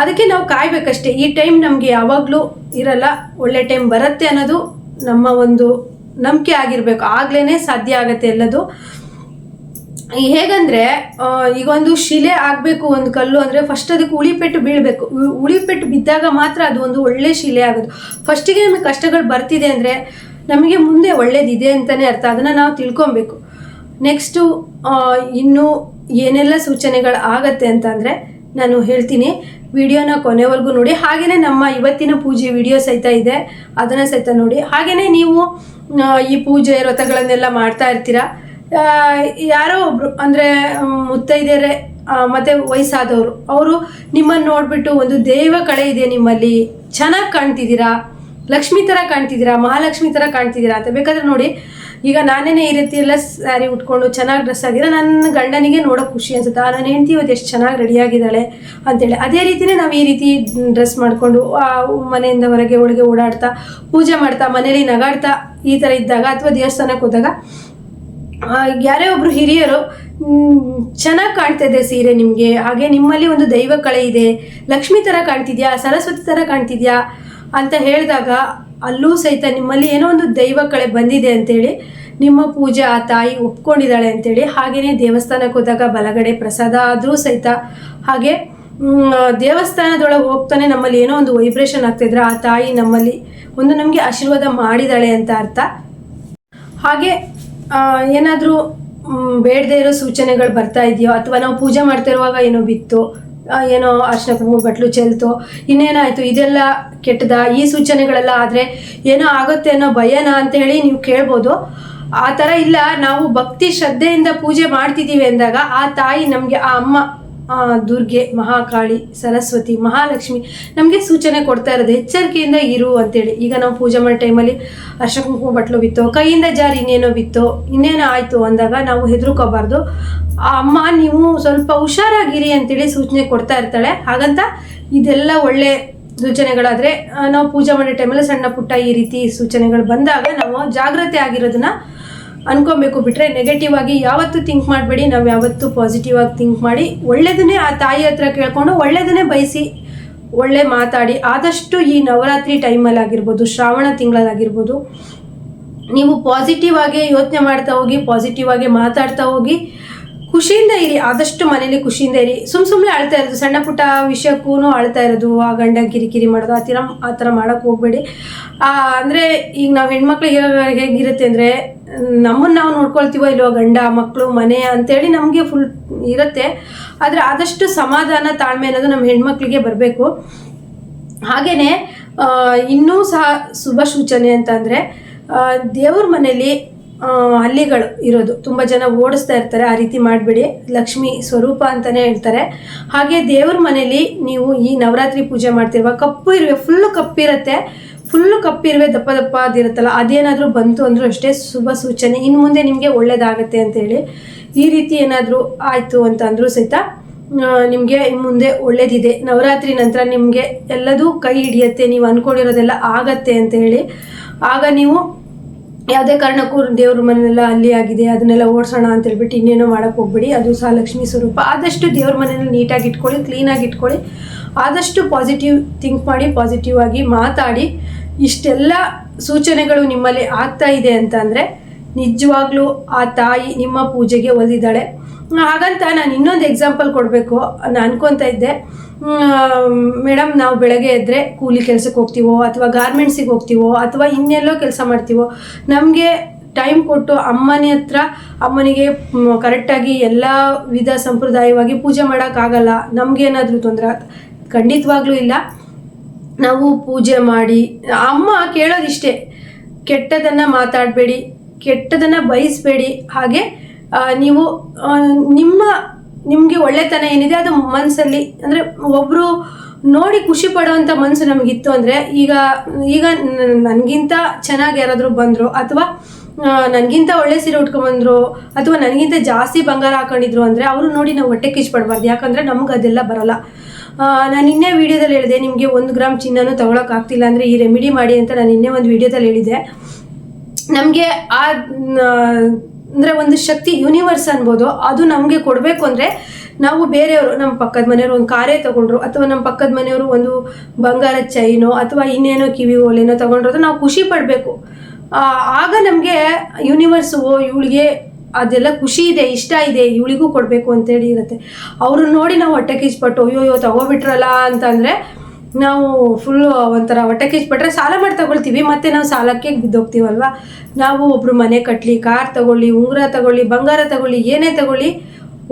ಅದಕ್ಕೆ ನಾವು ಕಾಯಬೇಕಷ್ಟೇ. ಈ ಟೈಮ್ ನಮಗೆ ಯಾವಾಗಲೂ ಇರಲ್ಲ, ಒಳ್ಳೆ ಟೈಮ್ ಬರುತ್ತೆ ಅನ್ನೋದು ನಮ್ಮ ಒಂದು ನಂಬಿಕೆ ಆಗಿರಬೇಕು. ಆಗ್ಲೇ ಸಾಧ್ಯ ಆಗತ್ತೆ ಎಲ್ಲದು. ಹೇಗಂದರೆ ಈಗ ಒಂದು ಶಿಲೆ ಆಗಬೇಕು, ಒಂದು ಕಲ್ಲು ಅಂದರೆ ಫಸ್ಟ್ ಅದಕ್ಕೆ ಉಳಿಪೆಟ್ಟು ಬೀಳಬೇಕು. ಉಳಿಪೆಟ್ಟು ಬಿದ್ದಾಗ ಮಾತ್ರ ಅದು ಒಂದು ಒಳ್ಳೆ ಶಿಲೆ ಆಗೋದು. ಫಸ್ಟಿಗೆ ನಮಗೆ ಕಷ್ಟಗಳು ಬರ್ತಿದೆ ಅಂದರೆ ನಮಗೆ ಮುಂದೆ ಒಳ್ಳೇದಿದೆ ಅಂತಲೇ ಅರ್ಥ. ಅದನ್ನು ನಾವು ತಿಳ್ಕೊಬೇಕು. ನೆಕ್ಸ್ಟು ಇನ್ನೂ ಏನೆಲ್ಲ ಸೂಚನೆಗಳು ಆಗತ್ತೆ ಅಂತಂದರೆ ನಾನು ಹೇಳ್ತೀನಿ. ವಿಡಿಯೋನ ಕೊನೆವರೆಗೂ ನೋಡಿ. ಹಾಗೆಯೇ ನಮ್ಮ ಇವತ್ತಿನ ಪೂಜೆ ವಿಡಿಯೋ ಸಹಿತ ಇದೆ, ಅದನ್ನು ಸಹಿತ ನೋಡಿ. ಹಾಗೆಯೇ ನೀವು ಈ ಪೂಜೆ ವ್ರತಗಳನ್ನೆಲ್ಲ ಮಾಡ್ತಾ ಇರ್ತೀರ. ಯಾರೋ ಒಬ್ಬರು ಅಂದರೆ ಮುತ್ತೈದೆಯರೇ ಮತ್ತು ವಯಸ್ಸಾದವರು, ಅವರು ನಿಮ್ಮನ್ನು ನೋಡಿಬಿಟ್ಟು ಒಂದು ದೈವ ಕಳೆ ಇದೆ ನಿಮ್ಮಲ್ಲಿ, ಚೆನ್ನಾಗಿ ಕಾಣ್ತಿದ್ದೀರಾ, ಲಕ್ಷ್ಮಿ ಥರ ಕಾಣ್ತಿದ್ದೀರಾ, ಮಹಾಲಕ್ಷ್ಮಿ ಥರ ಕಾಣ್ತಿದ್ದೀರಾ ಅಂತ. ಬೇಕಾದ್ರೆ ನೋಡಿ, ಈಗ ನಾನೇ ಈ ರೀತಿ ಎಲ್ಲ ಸ್ಯಾರಿ ಉಟ್ಕೊಂಡು ಚೆನ್ನಾಗಿ ಡ್ರೆಸ್ ಆಗಿರೋ ನನ್ನ ಗಂಡನಿಗೆ ನೋಡೋಕೆ ಖುಷಿ ಅನ್ಸುತ್ತೆ. ನನ್ನ ಹೆಂಡತಿ ಇವತ್ತು ಎಷ್ಟು ಚೆನ್ನಾಗಿ ರೆಡಿಯಾಗಿದ್ದಾಳೆ ಅಂತೇಳಿ. ಅದೇ ರೀತಿಯೇ ನಾವು ಈ ರೀತಿ ಡ್ರೆಸ್ ಮಾಡಿಕೊಂಡು ಮನೆಯಿಂದ ಹೊರಗೆ ಒಳಗೆ ಓಡಾಡ್ತಾ ಪೂಜೆ ಮಾಡ್ತಾ ಮನೇಲಿ ನಗಾಡ್ತಾ ಈ ಥರ ಇದ್ದಾಗ, ಅಥವಾ ದೇವಸ್ಥಾನಕ್ಕೆ ಹೋದಾಗ ಯಾರೇ ಒಬ್ಬರು ಹಿರಿಯರು ಚೆನ್ನಾಗಿ ಕಾಣ್ತಾ ಇದೆ ಸೀರೆ ನಿಮಗೆ, ಹಾಗೆ ನಿಮ್ಮಲ್ಲಿ ಒಂದು ದೈವ ಕಳೆ ಇದೆ, ಲಕ್ಷ್ಮಿ ಥರ ಕಾಣ್ತಿದ್ಯಾ, ಸರಸ್ವತಿ ಥರ ಕಾಣ್ತಿದ್ಯಾ ಅಂತ ಹೇಳಿದಾಗ ಅಲ್ಲೂ ಸಹಿತ ನಿಮ್ಮಲ್ಲಿ ಏನೋ ಒಂದು ದೈವ ಕಳೆ ಬಂದಿದೆ ಅಂತೇಳಿ, ನಿಮ್ಮ ಪೂಜೆ ಆ ತಾಯಿ ಒಪ್ಕೊಂಡಿದ್ದಾಳೆ ಅಂತೇಳಿ. ಹಾಗೆಯೇ ದೇವಸ್ಥಾನಕ್ಕೆ ಹೋದಾಗ ಬಲಗಡೆ ಪ್ರಸಾದ ಆದರೂ ಸಹಿತ, ಹಾಗೆ ದೇವಸ್ಥಾನದೊಳಗೆ ಹೋಗ್ತಾನೆ ನಮ್ಮಲ್ಲಿ ಏನೋ ಒಂದು ವೈಬ್ರೇಷನ್ ಆಗ್ತಾಯಿದ್ರೆ ಆ ತಾಯಿ ನಮ್ಮಲ್ಲಿ ಒಂದು ನಮಗೆ ಆಶೀರ್ವಾದ ಮಾಡಿದ್ದಾಳೆ ಅಂತ ಅರ್ಥ. ಹಾಗೆ ಏನಾದರೂ ಬೇಡದೇ ಇರೋ ಸೂಚನೆಗಳು ಬರ್ತಾ ಇದೆಯೋ, ಅಥವಾ ನಾವು ಪೂಜೆ ಮಾಡ್ತಾ ಇರುವಾಗ ಏನೋ ಬಿತ್ತು, ಏನೋ ಅರ್ಶಿನ ಕುಂಕುಮ ಬಟ್ಲು ಚೆಲ್ತು, ಇನ್ನೇನಾಯಿತು, ಇದೆಲ್ಲ ಕೆಟ್ಟದ, ಈ ಸೂಚನೆಗಳೆಲ್ಲ ಆದರೆ ಏನೋ ಆಗುತ್ತೆ ಅನ್ನೋ ಭಯನಾ ಅಂತ ಹೇಳಿ ನೀವು ಕೇಳ್ಬೋದು. ಆ ಥರ ಇಲ್ಲ. ನಾವು ಭಕ್ತಿ ಶ್ರದ್ಧೆಯಿಂದ ಪೂಜೆ ಮಾಡ್ತಿದ್ದೀವಿ ಅಂದಾಗ ಆ ತಾಯಿ ನಮಗೆ, ಆ ಅಮ್ಮ ದುರ್ಗೆ, ಮಹಾಕಾಳಿ, ಸರಸ್ವತಿ, ಮಹಾಲಕ್ಷ್ಮಿ ನಮಗೆ ಸೂಚನೆ ಕೊಡ್ತಾ ಇರೋದು, ಎಚ್ಚರಿಕೆಯಿಂದ ಇರು ಅಂತೇಳಿ. ಈಗ ನಾವು ಪೂಜೆ ಮಾಡೋ ಟೈಮಲ್ಲಿ ಅರ್ಶಿನ ಕುಂಕುಮ ಬಟ್ಲು ಬಿತ್ತೋ, ಕೈಯಿಂದ ಜಾರಿ ಇನ್ನೇನೋ ಬಿತ್ತೋ, ಇನ್ನೇನೋ ಆಯಿತು ಅಂದಾಗ ನಾವು ಹೆದರ್ಕೋಬಾರ್ದು. ಆ ಅಮ್ಮ ನೀವು ಸ್ವಲ್ಪ ಹುಷಾರಾಗಿರಿ ಅಂತೇಳಿ ಸೂಚನೆ ಕೊಡ್ತಾ ಇರ್ತಾಳೆ. ಹಾಗಂತ ಇದೆಲ್ಲ ಒಳ್ಳೆ ಸೂಚನೆಗಳಾದರೆ ನಾವು ಪೂಜೆ ಮಾಡೋ ಟೈಮಲ್ಲಿ ಸಣ್ಣ ಪುಟ್ಟ ಈ ರೀತಿ ಸೂಚನೆಗಳು ಬಂದಾಗ ನಾವು ಜಾಗ್ರತೆ ಆಗಿರೋದನ್ನ ಅನ್ಕೊಬೇಕು. ಬಿಟ್ಟರೆ ನೆಗೆಟಿವ್ ಆಗಿ ಯಾವತ್ತೂ ಥಿಂಕ್ ಮಾಡಬೇಡಿ. ನಾವು ಯಾವತ್ತೂ ಪಾಸಿಟಿವ್ ಆಗಿ ಥಿಂಕ್ ಮಾಡಿ ಒಳ್ಳೆಯದನ್ನೇ ಆ ತಾಯಿ ಹತ್ರ ಕೇಳ್ಕೊಂಡು ಒಳ್ಳೆಯದನ್ನೇ ಬಯಸಿ ಒಳ್ಳೆ ಮಾತಾಡಿ. ಆದಷ್ಟು ಈ ನವರಾತ್ರಿ ಟೈಮಲ್ಲಿ ಆಗಿರ್ಬೋದು, ಶ್ರಾವಣ ತಿಂಗಳಲ್ಲಾಗಿರ್ಬೋದು, ನೀವು ಪಾಸಿಟಿವ್ ಆಗಿ ಯೋಚನೆ ಮಾಡ್ತಾ ಹೋಗಿ, ಪಾಸಿಟಿವ್ ಆಗಿ ಮಾತಾಡ್ತಾ ಹೋಗಿ, ಖುಷಿಯಿಂದ ಇರಿ. ಆದಷ್ಟು ಮನೇಲಿ ಖುಷಿಯಿಂದ ಇರಿ. ಸುಮ್ಮನೆ ಅಳ್ತಾ ಇರೋದು, ಸಣ್ಣ ಪುಟ್ಟ ವಿಷಯಕ್ಕೂ ಅಳ್ತಾ ಇರೋದು, ಆ ಗಂಡ ಕಿರಿಕಿರಿ ಮಾಡೋದು, ಆ ಥರ ಮಾಡೋಕ್ಕೆ ಹೋಗಬೇಡಿ. ಅಂದರೆ ಈಗ ನಾವು ಹೆಣ್ಮಕ್ಳು ಹೇಗಿರುತ್ತೆ ಅಂದರೆ, ನಮ್ಮನ್ನು ನಾವು ನೋಡ್ಕೊಳ್ತೀವೋ ಇಲ್ವೋ, ಗಂಡ ಮಕ್ಕಳು ಮನೆ ಅಂತೇಳಿ ನಮಗೆ ಫುಲ್ ಇರುತ್ತೆ. ಆದರೆ ಆದಷ್ಟು ಸಮಾಧಾನ ತಾಳ್ಮೆ ಅನ್ನೋದು ನಮ್ಮ ಹೆಣ್ಮಕ್ಳಿಗೆ ಬರಬೇಕು. ಹಾಗೆಯೇ ಇನ್ನೂ ಸಹ ಶುಭ ಸೂಚನೆ ಅಂತಂದರೆ, ದೇವ್ರ ಮನೇಲಿ ಹಲ್ಲಿಗಳು ಇರೋದು ತುಂಬ ಜನ ಓಡಿಸ್ತಾ ಇರ್ತಾರೆ. ಆ ರೀತಿ ಮಾಡಬೇಡಿ. ಲಕ್ಷ್ಮಿ ಸ್ವರೂಪ ಅಂತಲೇ ಹೇಳ್ತಾರೆ. ಹಾಗೆ ದೇವ್ರ ಮನೇಲಿ ನೀವು ಈ ನವರಾತ್ರಿ ಪೂಜೆ ಮಾಡ್ತಿರುವಾಗ ಕಪ್ಪು ಇರುವೆ, ಫುಲ್ಲು ಕಪ್ಪಿರುವೆ ದಪ್ಪ ದಪ್ಪ ಅದಿರುತ್ತಲ್ಲ, ಅದೇನಾದರೂ ಬಂತು ಅಂದರೂ ಅಷ್ಟೇ ಶುಭ ಸೂಚನೆ. ಇನ್ನು ಮುಂದೆ ನಿಮಗೆ ಒಳ್ಳೇದಾಗತ್ತೆ ಅಂತೇಳಿ. ಈ ರೀತಿ ಏನಾದರೂ ಆಯಿತು ಅಂತ ಅಂದರೂ ಸಹಿತ ನಿಮಗೆ ಮುಂದೆ ಒಳ್ಳೇದಿದೆ. ನವರಾತ್ರಿ ನಂತರ ನಿಮಗೆ ಎಲ್ಲದೂ ಕೈ ಹಿಡಿಯುತ್ತೆ, ನೀವು ಅಂದ್ಕೊಂಡಿರೋದೆಲ್ಲ ಆಗತ್ತೆ ಅಂತ ಹೇಳಿ. ಆಗ ನೀವು ಯಾವುದೇ ಕಾರಣಕ್ಕೂ ದೇವ್ರ ಮನೆಯೆಲ್ಲ ಅಲ್ಲಿ ಆಗಿದೆ ಅದನ್ನೆಲ್ಲ ಓಡಿಸೋಣ ಅಂತ ಹೇಳ್ಬಿಟ್ಟು ಇನ್ನೇನೋ ಮಾಡೋಕ್ಕೆ ಹೋಗ್ಬೇಡಿ. ಅದು ಸಹ ಲಕ್ಷ್ಮೀ ಸ್ವರೂಪ. ಆದಷ್ಟು ದೇವ್ರ ಮನೆಯಲ್ಲಿ ನೀಟಾಗಿ ಇಟ್ಕೊಳ್ಳಿ, ಕ್ಲೀನಾಗಿ ಇಟ್ಕೊಳ್ಳಿ. ಆದಷ್ಟು ಪಾಸಿಟಿವ್ ಥಿಂಕ್ ಮಾಡಿ, ಪಾಸಿಟಿವ್ ಆಗಿ ಮಾತಾಡಿ. ಇಷ್ಟೆಲ್ಲ ಸೂಚನೆಗಳು ನಿಮ್ಮಲ್ಲಿ ಆಗ್ತಾ ಇದೆ ಅಂತ ಅಂದರೆ ನಿಜವಾಗ್ಲೂ ಆ ತಾಯಿ ನಿಮ್ಮ ಪೂಜೆಗೆ ಒಲಿದಾಳೆ. ಹಾಗಂತ ನಾನು ಇನ್ನೊಂದು ಎಕ್ಸಾಂಪಲ್ ಕೊಡಬೇಕು. ನಾನು ಅನ್ಕೊತಾ ಇದ್ದೆ, ಮೇಡಮ್ ನಾವು ಬೆಳಗ್ಗೆ ಎದ್ದರೆ ಕೂಲಿ ಕೆಲಸಕ್ಕೆ ಹೋಗ್ತೀವೋ, ಅಥವಾ ಗಾರ್ಮೆಂಟ್ಸಿಗೆ ಹೋಗ್ತೀವೋ, ಅಥವಾ ಇನ್ನೆಲ್ಲೋ ಕೆಲಸ ಮಾಡ್ತೀವೋ, ನಮಗೆ ಟೈಮ್ ಕೊಟ್ಟು ಅಮ್ಮನಿಗೆ ಕರೆಕ್ಟಾಗಿ ಎಲ್ಲ ವಿಧ ಸಂಪ್ರದಾಯವಾಗಿ ಪೂಜೆ ಮಾಡೋಕ್ಕಾಗಲ್ಲ. ನಮಗೇನಾದರೂ ತೊಂದರೆ ಖಂಡಿತವಾಗ್ಲೂ ಇಲ್ಲ. ನಾವು ಪೂಜೆ ಮಾಡಿ, ಅಮ್ಮ ಕೇಳೋದಿಷ್ಟೇ, ಕೆಟ್ಟದನ್ನು ಮಾತಾಡಬೇಡಿ, ಕೆಟ್ಟದನ್ನು ಬಯಸಬೇಡಿ. ಹಾಗೆ ನೀವು ನಿಮ್ಮ ನಿಮಗೆ ಒಳ್ಳೆತನ ಏನಿದೆ ಅದು ಮನಸ್ಸಲ್ಲಿ ಅಂದರೆ ಒಬ್ಬರು ನೋಡಿ ಖುಷಿ ಪಡುವಂಥ ಮನಸ್ಸು ನಮಗಿತ್ತು ಅಂದರೆ ಈಗ ನನಗಿಂತ ಚೆನ್ನಾಗಿ ಯಾರಾದರೂ ಬಂದರು ಅಥವಾ ನನಗಿಂತ ಒಳ್ಳೆ ಸೀರೆ ಉಟ್ಕೊಂಡ್ಬಂದ್ರು ಅಥವಾ ನನಗಿಂತ ಜಾಸ್ತಿ ಬಂಗಾರ ಹಾಕೊಂಡಿದ್ರು ಅಂದರೆ ಅವರು ನೋಡಿ ನಾವು ಹೊಟ್ಟೆ ಕಿಚ್ಚು ಪಡಬಾರ್ದು. ಯಾಕಂದರೆ ನಮ್ಗೆ ಅದೆಲ್ಲ ಬರಲ್ಲ. ನಾನು ಇನ್ನೇ ವಿಡಿಯೋದಲ್ಲಿ ಹೇಳಿದೆ, ನಿಮಗೆ 1 ಗ್ರಾಮ್ ಚಿನ್ನನೂ ತೊಗೊಳಕ್ಕಾಗ್ತಿಲ್ಲ ಅಂದರೆ ಈ ರೆಮಿಡಿ ಮಾಡಿ ಅಂತ ನಾನು ಇನ್ನೇ ಒಂದು ವಿಡಿಯೋದಲ್ಲಿ ಹೇಳಿದೆ. ನಮಗೆ ಅಂದರೆ ಒಂದು ಶಕ್ತಿ ಯೂನಿವರ್ಸ್ ಅನ್ಬೋದು, ಅದು ನಮಗೆ ಕೊಡಬೇಕು ಅಂದರೆ ನಾವು ಬೇರೆಯವರು ನಮ್ಮ ಪಕ್ಕದ ಮನೆಯವರು ಒಂದು ಕಾರೇ ತೊಗೊಂಡ್ರು ಅಥವಾ ನಮ್ಮ ಪಕ್ಕದ ಮನೆಯವರು ಒಂದು ಬಂಗಾರದ ಚೈನೋ ಅಥವಾ ಇನ್ನೇನೋ ಕಿವಿ ಓಲೆನೋ ತೊಗೊಂಡ್ರು ನಾವು ಖುಷಿ ಪಡಬೇಕು. ಆಗ ನಮಗೆ ಯೂನಿವರ್ಸು ಇವಳಿಗೆ ಅದೆಲ್ಲ ಖುಷಿ ಇದೆ, ಇಷ್ಟ ಇದೆ, ಇವಳಿಗೂ ಕೊಡಬೇಕು ಅಂತೇಳಿ ಇರುತ್ತೆ. ಅವ್ರನ್ನ ನೋಡಿ ನಾವು ಹೊಟ್ಟೆ ಕಿಚ್ಪಟ್ಟು ಅಯ್ಯೋ ತಗೋಬಿಟ್ರಲ್ಲ ಅಂತಂದರೆ ನಾವು ಫುಲ್ಲು ಒಂಥರ ಹೊಟ್ಟೆ ಕಿಚ್ಪಟ್ರೆ ಸಾಲ ಮಾಡಿ ತಗೊಳ್ತೀವಿ, ಮತ್ತು ನಾವು ಸಾಲಕ್ಕೆ ಬಿದ್ದೋಗ್ತೀವಲ್ವ. ನಾವು ಒಬ್ಬರು ಮನೆ ಕಟ್ಟಲಿ, ಕಾರ್ ತಗೊಳ್ಳಿ, ಉಂಗುರ ತಗೊಳ್ಳಿ, ಬಂಗಾರ ತಗೊಳ್ಳಿ, ಏನೇ ತಗೊಳ್ಳಿ,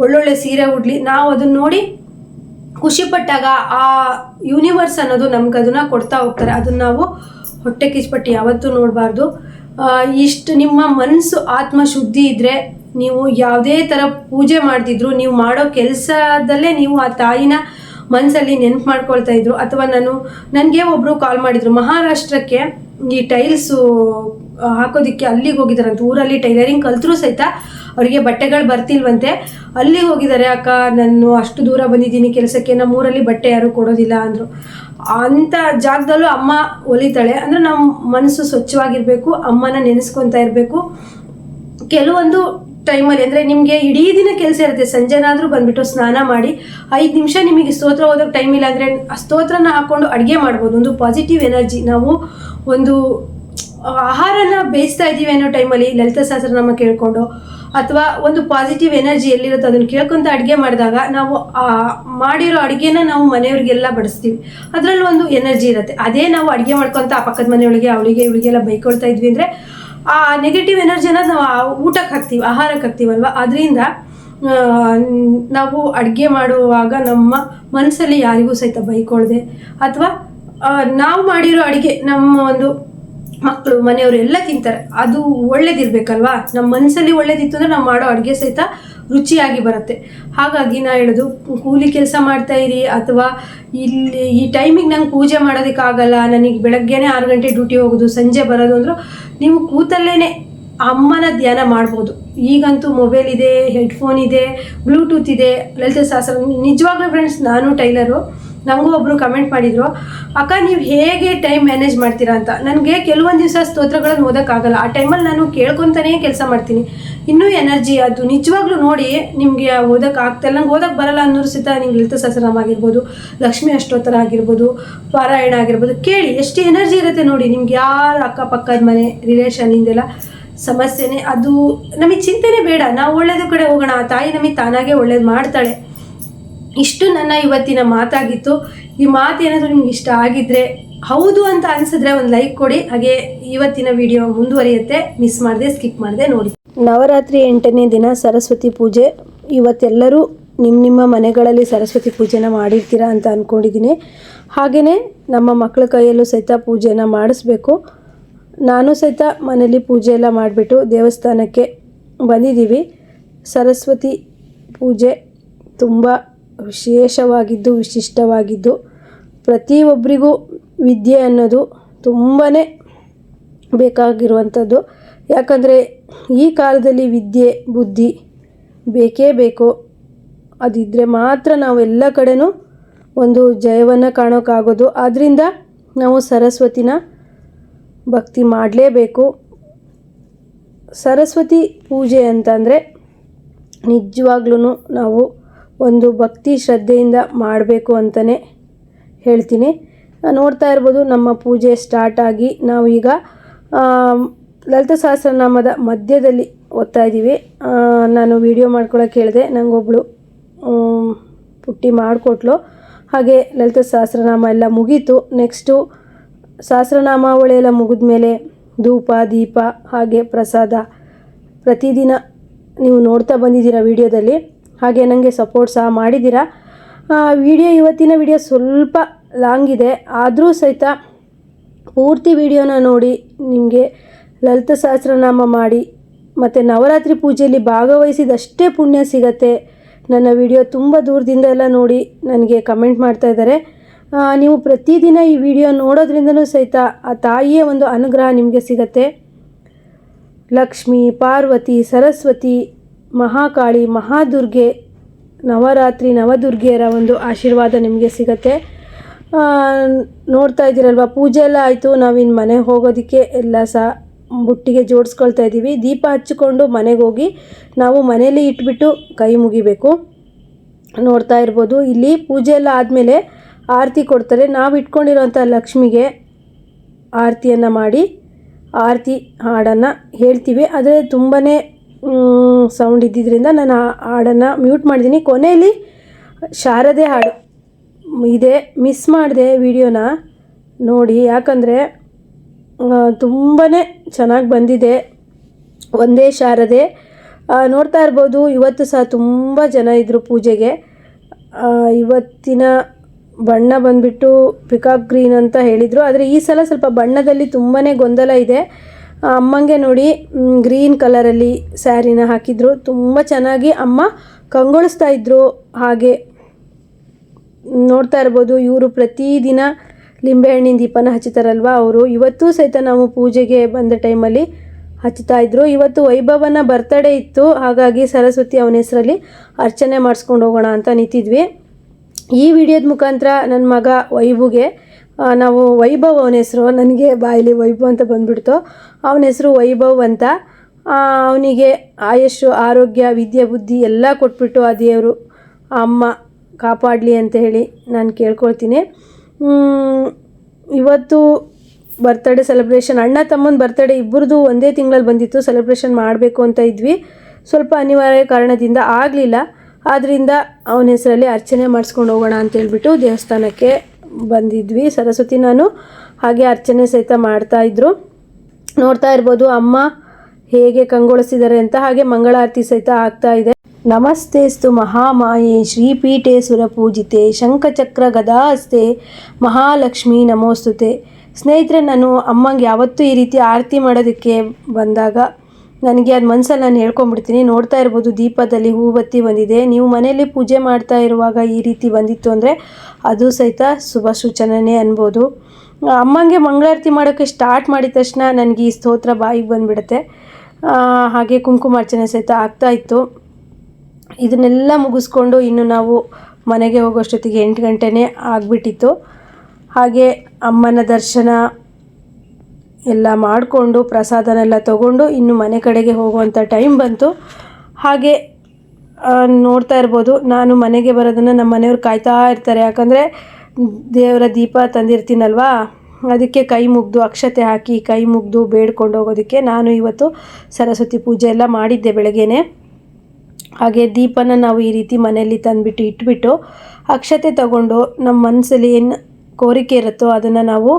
ಒಳ್ಳೊಳ್ಳೆ ಸೀರೆ ಉಡ್ಲಿ, ನಾವು ಅದನ್ನ ನೋಡಿ ಖುಷಿಪಟ್ಟಾಗ ಆ ಯೂನಿವರ್ಸ್ ಅನ್ನೋದು ನಮ್ಗೆ ಅದನ್ನು ಕೊಡ್ತಾ ಹೋಗ್ತಾರೆ. ಅದನ್ನು ನಾವು ಹೊಟ್ಟೆ ಕಿಚ್ಪಟ್ಟು ಯಾವತ್ತೂ ನೋಡಬಾರ್ದು. ಇಷ್ಟು ನಿಮ್ಮ ಮನಸ್ಸು ಆತ್ಮ ಶುದ್ಧಿ ಇದ್ದರೆ ನೀವು ಯಾವುದೇ ಥರ ಪೂಜೆ ಮಾಡ್ತಿದ್ರು, ನೀವು ಮಾಡೋ ಕೆಲಸದಲ್ಲೇ ನೀವು ಆ ತಾಯಿನ ಮನಸ್ಸಲ್ಲಿ ನೆನಪು ಮಾಡ್ಕೊಳ್ತಾ ಇದ್ರು. ಅಥವಾ ನನಗೆ ಒಬ್ಬರು ಕಾಲ್ ಮಾಡಿದರು, ಮಹಾರಾಷ್ಟ್ರಕ್ಕೆ ಈ ಟೈಲ್ಸು ಹಾಕೋದಕ್ಕೆ ಅಲ್ಲಿಗೆ ಹೋಗಿದ್ದಾರಂತ. ಊರಲ್ಲಿ ಟೈಲರಿಂಗ್ ಕಲ್ತರೂ ಸಹಿತ ಅವರಿಗೆ ಬಟ್ಟೆಗಳು ಬರ್ತಿಲ್ವಂತೆ. ಅಲ್ಲಿಗೆ ಹೋಗಿದ್ದಾರೆ. ಅಕ್ಕ, ನಾನು ಅಷ್ಟು ದೂರ ಬಂದಿದ್ದೀನಿ ಕೆಲಸಕ್ಕೆ, ನಮ್ಮೂರಲ್ಲಿ ಬಟ್ಟೆ ಯಾರೂ ಕೊಡೋದಿಲ್ಲ ಅಂದರು. ಅಂಥ ಜಾಗದಲ್ಲೂ ಅಮ್ಮ ಹೊಲಿತಾಳೆ. ಅಂದರೆ ನಮ್ಮ ಮನಸ್ಸು ಸ್ವಚ್ಛವಾಗಿರಬೇಕು, ಅಮ್ಮನ ನೆನೆಸ್ಕೊತಾ ಇರಬೇಕು. ಕೆಲವೊಂದು ಟೈಮಲ್ಲಿ ಅಂದರೆ ನಿಮಗೆ ಇಡೀ ದಿನ ಕೆಲಸ ಇರುತ್ತೆ, ಸಂಜೆನಾದರೂ ಬಂದುಬಿಟ್ಟು ಸ್ನಾನ ಮಾಡಿ 5 ನಿಮಿಷ ನಿಮಗೆ ಸ್ತೋತ್ರ ಓದೋಕ್ಕೆ ಟೈಮ್ ಇಲ್ಲ ಅಂದರೆ ಆ ಸ್ತೋತ್ರನ ಹಾಕ್ಕೊಂಡು ಅಡುಗೆ ಮಾಡ್ಬೋದು. ಒಂದು ಪಾಸಿಟಿವ್ ಎನರ್ಜಿ, ನಾವು ಒಂದು ಆಹಾರನ ಬೇಯಿಸ್ತಾ ಇದ್ದೀವಿ ಅನ್ನೋ ಟೈಮಲ್ಲಿ ಲಲಿತಾ ಸಹಸ್ರನಾಮ ಕೇಳಿಕೊಂಡು ಅಥವಾ ಒಂದು ಪಾಸಿಟಿವ್ ಎನರ್ಜಿ ಎಲ್ಲಿರುತ್ತೋ ಅದನ್ನು ಕೇಳ್ಕೊಂತ ಅಡುಗೆ ಮಾಡಿದಾಗ ನಾವು ಮಾಡಿರೋ ಅಡುಗೆನ ನಾವು ಮನೆಯವ್ರಿಗೆಲ್ಲ ಬಡಿಸ್ತೀವಿ. ಅದರಲ್ಲೂ ಒಂದು ಎನರ್ಜಿ ಇರುತ್ತೆ. ಅದೇ ನಾವು ಅಡುಗೆ ಮಾಡ್ಕೊತ ಆ ಪಕ್ಕದ ಮನೆಯೊಳಗೆ ಅವಳಿಗೆ ಇವಳಿಗೆಲ್ಲ ಬೈಕೊಳ್ತಾ ಇದ್ವಿ ಅಂದರೆ ಆ ನೆಗೆಟಿವ್ ಎನರ್ಜಿನ ನಾವು ಊಟಕ್ಕೆ ಹಾಕ್ತೀವಿ, ಆಹಾರಕ್ಕೆ ಹಾಕ್ತೀವಲ್ವ. ಅದರಿಂದ ನಾವು ಅಡುಗೆ ಮಾಡುವಾಗ ನಮ್ಮ ಮನಸ್ಸಲ್ಲಿ ಯಾರಿಗೂ ಸಹಿತ ಬೈಕೊಳ್ದೆ ಅಥವಾ ನಾವು ಮಾಡಿರೋ ಅಡುಗೆ ನಮ್ಮ ಒಂದು ಮಕ್ಕಳು ಮನೆಯವರು ಎಲ್ಲ ತಿಂತಾರೆ, ಅದು ಒಳ್ಳೇದಿರ್ಬೇಕಲ್ವಾ. ನಮ್ಮ ಮನಸ್ಸಲ್ಲಿ ಒಳ್ಳೇದಿತ್ತು ಅಂದರೆ ನಾವು ಮಾಡೋ ಅಡುಗೆ ಸಹಿತ ರುಚಿಯಾಗಿ ಬರುತ್ತೆ. ಹಾಗಾಗಿ ನಾ ಹೇಳೋದು, ಕೂಲಿ ಕೆಲಸ ಮಾಡ್ತಾ ಇರಿ ಅಥವಾ ಇಲ್ಲಿ ಈ ಟೈಮಿಗೆ ನಂಗೆ ಪೂಜೆ ಮಾಡೋದಕ್ಕಾಗಲ್ಲ, ನನಗೆ ಬೆಳಗ್ಗೆನೇ 6 ಗಂಟೆ ಡ್ಯೂಟಿ ಹೋಗೋದು, ಸಂಜೆ ಬರೋದು ಅಂದರೂ ನೀವು ಕೂತಲ್ಲೇ ಅಮ್ಮನ ಧ್ಯಾನ ಮಾಡ್ಬೋದು. ಈಗಂತೂ ಮೊಬೈಲ್ ಇದೆ, ಹೆಡ್ಫೋನ್ ಇದೆ, ಬ್ಲೂಟೂತ್ ಇದೆ, ಲಲಿತಾ ಸಹಸ್ರ. ನಿಜವಾಗ್ಲೂ ಫ್ರೆಂಡ್ಸ್, ನಾನು ಟೈಲರು. ನನಗೂ ಒಬ್ಬರು ಕಮೆಂಟ್ ಮಾಡಿದರು, ಅಕ್ಕ ನೀವು ಹೇಗೆ ಟೈಮ್ ಮ್ಯಾನೇಜ್ ಮಾಡ್ತೀರಾ ಅಂತ. ನನಗೆ ಕೆಲವೊಂದು ದಿವಸ ಸ್ತೋತ್ರಗಳನ್ನು ಓದೋಕ್ಕಾಗಲ್ಲ. ಆ ಟೈಮಲ್ಲಿ ನಾನು ಕೇಳ್ಕೊತಾನೇ ಕೆಲಸ ಮಾಡ್ತೀನಿ. ಇನ್ನೂ ಎನರ್ಜಿ ಅದು ನಿಜವಾಗ್ಲೂ ನೋಡಿ ನಿಮಗೆ ಓದೋಕ್ಕಾಗ್ತಾಯಿಲ್ಲ, ನಂಗೆ ಓದೋಕ್ಕೆ ಬರಲ್ಲ ಅನ್ನೋರು ಸಹಿತ ನಿಮ್ಗೆ ಲಲಿತಾ ಸಹಸ್ರನಾಮ ಆಗಿರ್ಬೋದು, ಲಕ್ಷ್ಮೀ ಅಷ್ಟೋತ್ತರ ಆಗಿರ್ಬೋದು, ಪಾರಾಯಣ ಆಗಿರ್ಬೋದು, ಕೇಳಿ ಎಷ್ಟು ಎನರ್ಜಿ ಇರುತ್ತೆ ನೋಡಿ. ನಿಮ್ಗೆ ಯಾರು ಅಕ್ಕಪಕ್ಕದ ಮನೆ ರಿಲೇಷನಿಂದೆಲ್ಲ ಸಮಸ್ಯೆನೇ, ಅದು ನಮಗೆ ಚಿಂತೆನೇ ಬೇಡ. ನಾವು ಒಳ್ಳೇದು ಕಡೆ ಹೋಗೋಣ, ಆ ತಾಯಿ ನಮಗೆ ತಾನಾಗೆ ಒಳ್ಳೇದು ಮಾಡ್ತಾಳೆ. ಇಷ್ಟು ನನ್ನ ಇವತ್ತಿನ ಮಾತಾಗಿತ್ತು. ಈ ಮಾತು ಏನಾದರೂ ನಿಮ್ಗೆ ಇಷ್ಟ ಆಗಿದ್ದರೆ, ಹೌದು ಅಂತ ಅನಿಸಿದ್ರೆ ಒಂದು ಲೈಕ್ ಕೊಡಿ. ಹಾಗೆ ಇವತ್ತಿನ ವಿಡಿಯೋ ಮುಂದುವರಿಯುತ್ತೆ, ಮಿಸ್ ಮಾಡದೆ ಸ್ಕಿಪ್ ಮಾಡದೆ ನೋಡಿ. ನವರಾತ್ರಿ 8ನೇ ದಿನ ಸರಸ್ವತಿ ಪೂಜೆ. ಇವತ್ತೆಲ್ಲರೂ ನಿಮ್ಮ ಮನೆಗಳಲ್ಲಿ ಸರಸ್ವತಿ ಪೂಜೆನ ಮಾಡಿರ್ತೀರಾ ಅಂತ ಅಂದ್ಕೊಂಡಿದ್ದೀನಿ. ಹಾಗೆಯೇ ನಮ್ಮ ಮಕ್ಕಳ ಕೈಯಲ್ಲೂ ಸಹಿತ ಪೂಜೆನ ಮಾಡಿಸ್ಬೇಕು. ನಾನು ಸಹಿತ ಮನೇಲಿ ಪೂಜೆ ಎಲ್ಲ ಮಾಡಿಬಿಟ್ಟು ದೇವಸ್ಥಾನಕ್ಕೆ ಬಂದಿದ್ದೀವಿ. ಸರಸ್ವತಿ ಪೂಜೆ ತುಂಬ ವಿಶೇಷವಾಗಿದ್ದು ವಿಶಿಷ್ಟವಾಗಿದ್ದು, ಪ್ರತಿಯೊಬ್ಬರಿಗೂ ವಿದ್ಯೆ ಅನ್ನೋದು ತುಂಬಾ ಬೇಕಾಗಿರುವಂಥದ್ದು. ಯಾಕಂದರೆ ಈ ಕಾಲದಲ್ಲಿ ವಿದ್ಯೆ ಬುದ್ಧಿ ಬೇಕೇ ಬೇಕು. ಅದಿದ್ದರೆ ಮಾತ್ರ ನಾವು ಎಲ್ಲ ಕಡೆನೂ ಒಂದು ಜಯವನ್ನು ಕಾಣೋಕ್ಕಾಗೋದು. ಆದ್ದರಿಂದ ನಾವು ಸರಸ್ವತಿನ ಭಕ್ತಿ ಮಾಡಲೇಬೇಕು. ಸರಸ್ವತಿ ಪೂಜೆ ಅಂತಂದರೆ ನಿಜವಾಗ್ಲೂ ನಾವು ಒಂದು ಭಕ್ತಿ ಶ್ರದ್ಧೆಯಿಂದ ಮಾಡಬೇಕು ಅಂತಲೇ ಹೇಳ್ತೀನಿ. ನೋಡ್ತಾ ಇರ್ಬೋದು, ನಮ್ಮ ಪೂಜೆ ಸ್ಟಾರ್ಟ್ ಆಗಿ ನಾವು ಈಗ ಲಲಿತಾ ಸಹಸ್ರನಾಮದ ಮಧ್ಯದಲ್ಲಿ ಓದ್ತಾ ಇದ್ದೀವಿ. ನಾನು ವಿಡಿಯೋ ಮಾಡ್ಕೊಳಕ್ಕೆ ಹೇಳಿದೆ, ನನಗೊಬ್ಳು ಪುಟ್ಟಿ ಮಾಡಿಕೊಟ್ಲು. ಹಾಗೆ ಲಲಿತಾ ಸಹಸ್ರನಾಮ ಎಲ್ಲ ಮುಗೀತು. ನೆಕ್ಸ್ಟು ಸಹಸ್ರನಾಮಾವಳಿ ಎಲ್ಲ ಮುಗಿದ ಮೇಲೆ ಧೂಪ ದೀಪ ಹಾಗೆ ಪ್ರಸಾದ ಪ್ರತಿದಿನ ನೀವು ನೋಡ್ತಾ ಬಂದಿದ್ದೀರಾ ವಿಡಿಯೋದಲ್ಲಿ. ಹಾಗೆ ನನಗೆ ಸಪೋರ್ಟ್ ಸಹ ಮಾಡಿದ್ದೀರಾ. ಇವತ್ತಿನ ವಿಡಿಯೋ ಸ್ವಲ್ಪ ಲಾಂಗ್ ಇದೆ, ಆದರೂ ಸಹಿತ ಪೂರ್ತಿ ವಿಡಿಯೋನ ನೋಡಿ ನಿಮಗೆ ಲಲಿತಾ ಸಹಸ್ರನಾಮ ಮಾಡಿ ಮತ್ತು ನವರಾತ್ರಿ ಪೂಜೆಯಲ್ಲಿ ಭಾಗವಹಿಸಿದಷ್ಟೇ ಪುಣ್ಯ ಸಿಗತ್ತೆ. ನನ್ನ ವಿಡಿಯೋ ತುಂಬ ದೂರದಿಂದ ಎಲ್ಲ ನೋಡಿ ನನಗೆ ಕಮೆಂಟ್ ಮಾಡ್ತಾ ಇದ್ದಾರೆ. ನೀವು ಪ್ರತಿದಿನ ಈ ವಿಡಿಯೋ ನೋಡೋದ್ರಿಂದನೂ ಸಹಿತ ಆ ತಾಯಿಯ ಒಂದು ಅನುಗ್ರಹ ನಿಮಗೆ ಸಿಗತ್ತೆ. ಲಕ್ಷ್ಮಿ, ಪಾರ್ವತಿ, ಸರಸ್ವತಿ, ಮಹಾಕಾಳಿ, ಮಹಾದುರ್ಗೆ, ನವರಾತ್ರಿ ನವದುರ್ಗೆಯರ ಒಂದು ಆಶೀರ್ವಾದ ನಿಮಗೆ ಸಿಗತ್ತೆ. ನೋಡ್ತಾ ಇದ್ದೀರಲ್ವ, ಪೂಜೆ ಎಲ್ಲ ಆಯಿತು. ನಾವಿನ್ನು ಮನೆಗೆ ಹೋಗೋದಕ್ಕೆ ಎಲ್ಲ ಸಹ ಬುಟ್ಟಿಗೆ ಜೋಡಿಸ್ಕೊಳ್ತಾ ಇದ್ದೀವಿ. ದೀಪ ಹಚ್ಚಿಕೊಂಡು ಮನೆಗೆ ಹೋಗಿ ನಾವು ಮನೆಯಲ್ಲಿ ಇಟ್ಬಿಟ್ಟು ಕೈ ಮುಗಿಬೇಕು. ನೋಡ್ತಾ ಇರ್ಬೋದು, ಇಲ್ಲಿ ಪೂಜೆ ಎಲ್ಲ ಆದಮೇಲೆ ಆರತಿ ಕೊಡ್ತಾರೆ. ನಾವು ಇಟ್ಕೊಂಡಿರೋಂಥ ಲಕ್ಷ್ಮಿಗೆ ಆರತಿಯನ್ನು ಮಾಡಿ ಆರತಿ ಹಾಡನ್ನು ಹೇಳ್ತೀವಿ. ಆದರೆ ತುಂಬಾ ಸೌಂಡ್ ಇದ್ದಿದ್ದರಿಂದ ನಾನು ಹಾಡನ್ನು ಮ್ಯೂಟ್ ಮಾಡಿದ್ದೀನಿ. ಕೊನೆಯಲ್ಲಿ ಶಾರದೆ ಹಾಡು ಇದೆ, ಮಿಸ್ ಮಾಡಿದೆ ವಿಡಿಯೋನ ನೋಡಿ, ಯಾಕಂದರೆ ತುಂಬಾ ಚೆನ್ನಾಗಿ ಬಂದಿದೆ. ಒಂದೇ ಶಾರದೆ. ನೋಡ್ತಾ ಇರ್ಬೋದು, ಇವತ್ತು ಸಹ ತುಂಬ ಜನ ಇದ್ದರು ಪೂಜೆಗೆ. ಇವತ್ತಿನ ಬಣ್ಣ ಬಂದುಬಿಟ್ಟು ಪಿಕಾಕ್ ಗ್ರೀನ್ ಅಂತ ಹೇಳಿದರು, ಆದರೆ ಈ ಸಲ ಸ್ವಲ್ಪ ಬಣ್ಣದಲ್ಲಿ ತುಂಬಾ ಗೊಂದಲ ಇದೆ. ಅಮ್ಮಂಗೆ ನೋಡಿ ಗ್ರೀನ್ ಕಲರಲ್ಲಿ ಸ್ಯಾರಿನ ಹಾಕಿದ್ರು, ತುಂಬ ಚೆನ್ನಾಗಿ ಅಮ್ಮ ಕಂಗೊಳಿಸ್ತಾ ಇದ್ದರು. ಹಾಗೆ ನೋಡ್ತಾ ಇರ್ಬೋದು, ಇವರು ಪ್ರತಿದಿನ ಲಿಂಬೆಹಣ್ಣಿನ ದೀಪನ ಹಚ್ಚುತ್ತಾರಲ್ವ, ಅವರು ಇವತ್ತೂ ಸಹಿತ ನಾವು ಪೂಜೆಗೆ ಬಂದ ಟೈಮಲ್ಲಿ ಹಚ್ತಾ ಇದ್ರು. ಇವತ್ತು ವೈಭವನ ಬರ್ತಡೇ ಇತ್ತು, ಹಾಗಾಗಿ ಸರಸ್ವತಿ ಅವನ ಹೆಸರಲ್ಲಿ ಅರ್ಚನೆ ಮಾಡಿಸ್ಕೊಂಡು ಹೋಗೋಣ ಅಂತ ನಿಂತಿದ್ವಿ. ಈ ವಿಡಿಯೋದ ಮುಖಾಂತರ ನನ್ನ ಮಗ ವೈಭವ್ಗೆ ನಾವು ವೈಭವ್ ಅವನ ಹೆಸರು, ನನಗೆ ಬಾಯಲ್ಲಿ ವೈಭವ್ ಅಂತ ಬಂದುಬಿಡ್ತು. ಅವನ ಹೆಸರು ವೈಭವ್ ಅಂತ. ಅವನಿಗೆ ಆಯುಷು, ಆರೋಗ್ಯ, ವಿದ್ಯೆ, ಬುದ್ಧಿ ಎಲ್ಲ ಕೊಟ್ಬಿಟ್ಟು ಆ ದೇವರು ಅಮ್ಮ ಕಾಪಾಡಲಿ ಅಂತ ಹೇಳಿ ನಾನು ಕೇಳ್ಕೊಳ್ತೀನಿ. ಇವತ್ತು ಬರ್ತಡೇ ಸೆಲೆಬ್ರೇಷನ್, ಅಣ್ಣ ತಮ್ಮನ ಬರ್ತಡೇ ಇಬ್ಬರದು ಒಂದೇ ತಿಂಗಳಲ್ಲಿ ಬಂದಿತ್ತು. ಸೆಲೆಬ್ರೇಷನ್ ಮಾಡಬೇಕು ಅಂತ ಇದ್ವಿ, ಸ್ವಲ್ಪ ಅನಿವಾರ್ಯ ಕಾರಣದಿಂದ ಆಗಲಿಲ್ಲ. ಆದ್ದರಿಂದ ಅವನ ಹೆಸರಲ್ಲಿ ಅರ್ಚನೆ ಮಾಡಿಸ್ಕೊಂಡು ಹೋಗೋಣ ಅಂತ ಹೇಳ್ಬಿಟ್ಟು ದೇವಸ್ಥಾನಕ್ಕೆ ಬಂದಿದ್ವಿ. ಸರಸ್ವತಿ ನಾನು ಹಾಗೆ ಅರ್ಚನೆ ಸಹಿತ ಮಾಡ್ತಾಯಿದ್ರು. ನೋಡ್ತಾ ಇರ್ಬೋದು ಅಮ್ಮ ಹೇಗೆ ಕಂಗೊಳಿಸಿದ್ದಾರೆ ಅಂತ. ಹಾಗೆ ಮಂಗಳಾರತಿ ಸಹಿತ ಆಗ್ತಾ ಇದೆ. ನಮಸ್ತೇಸ್ತು ಮಹಾಮಾಯೆ ಶ್ರೀಪೀಠೆ ಸುರಪೂಜಿತೆ ಶಂಖಚಕ್ರ ಗದಾಸ್ತೆ ಮಹಾಲಕ್ಷ್ಮಿ ನಮೋಸ್ತುತೆ. ಸ್ನೇಹಿತರೆ, ನಾನು ಅಮ್ಮಂಗೆ ಯಾವತ್ತೂ ಈ ರೀತಿ ಆರತಿ ಮಾಡೋದಕ್ಕೆ ಬಂದಾಗ ನನಗೆ ಅದು ಮನಸ್ಸಲ್ಲಿ ನಾನು ಹೇಳ್ಕೊಂಬಿಡ್ತೀನಿ. ನೋಡ್ತಾ ಇರ್ಬೋದು, ದೀಪದಲ್ಲಿ ಹೂಬತ್ತಿ ಬಂದಿದೆ. ನೀವು ಮನೆಯಲ್ಲಿ ಪೂಜೆ ಮಾಡ್ತಾ ಇರುವಾಗ ಈ ರೀತಿ ಬಂದಿತ್ತು ಅಂದರೆ ಅದು ಸಹಿತ ಶುಭ ಸೂಚನೆಯೇ ಅನ್ಬೋದು. ಅಮ್ಮಂಗೆ ಮಂಗಳಾರತಿ ಮಾಡೋಕ್ಕೆ ಸ್ಟಾರ್ಟ್ ಮಾಡಿದ ತಕ್ಷಣ ನನಗೆ ಈ ಸ್ತೋತ್ರ ಬಾಯಿಗೆ ಬಂದುಬಿಡುತ್ತೆ. ಹಾಗೆ ಕುಂಕುಮಾರ್ಚನೆ ಸಹಿತ ಆಗ್ತಾಯಿತ್ತು. ಇದನ್ನೆಲ್ಲ ಮುಗಿಸ್ಕೊಂಡು ಇನ್ನು ನಾವು ಮನೆಗೆ ಹೋಗೋಷ್ಟೊತ್ತಿಗೆ 8 ಗಂಟೆನೇ ಆಗಿಬಿಟ್ಟಿತ್ತು. ಹಾಗೆ ಅಮ್ಮನ ದರ್ಶನ ಎಲ್ಲ ಮಾಡಿಕೊಂಡು ಪ್ರಸಾದನೆಲ್ಲ ತೊಗೊಂಡು ಇನ್ನು ಮನೆ ಕಡೆಗೆ ಹೋಗುವಂಥ ಟೈಮ್ ಬಂತು. ಹಾಗೆ ನೋಡ್ತಾ ಇರ್ಬೋದು, ನಾನು ಮನೆಗೆ ಬರೋದನ್ನು ನಮ್ಮ ಮನೆಯವ್ರು ಕಾಯ್ತಾ ಇರ್ತಾರೆ. ಯಾಕಂದರೆ ದೇವರ ದೀಪ ತಂದಿರ್ತೀನಲ್ವಾ, ಅದಕ್ಕೆ ಕೈ ಮುಗಿದು ಅಕ್ಷತೆ ಹಾಕಿ ಕೈ ಮುಗಿದು ಬೇಡ್ಕೊಂಡು ಹೋಗೋದಕ್ಕೆ ನಾನು ಇವತ್ತು ಸರಸ್ವತಿ ಪೂಜೆ ಎಲ್ಲ ಮಾಡಿದ್ದೆ ಬೆಳಗ್ಗೆನೇ. ಹಾಗೆ ದೀಪನ ನಾವು ಈ ರೀತಿ ಮನೆಯಲ್ಲಿ ತಂದುಬಿಟ್ಟು ಇಟ್ಬಿಟ್ಟು ಅಕ್ಷತೆ ತಗೊಂಡು ನಮ್ಮ ಮನಸ್ಸಲ್ಲಿ ಏನು ಕೋರಿಕೆ ಇರುತ್ತೋ ಅದನ್ನು ನಾವು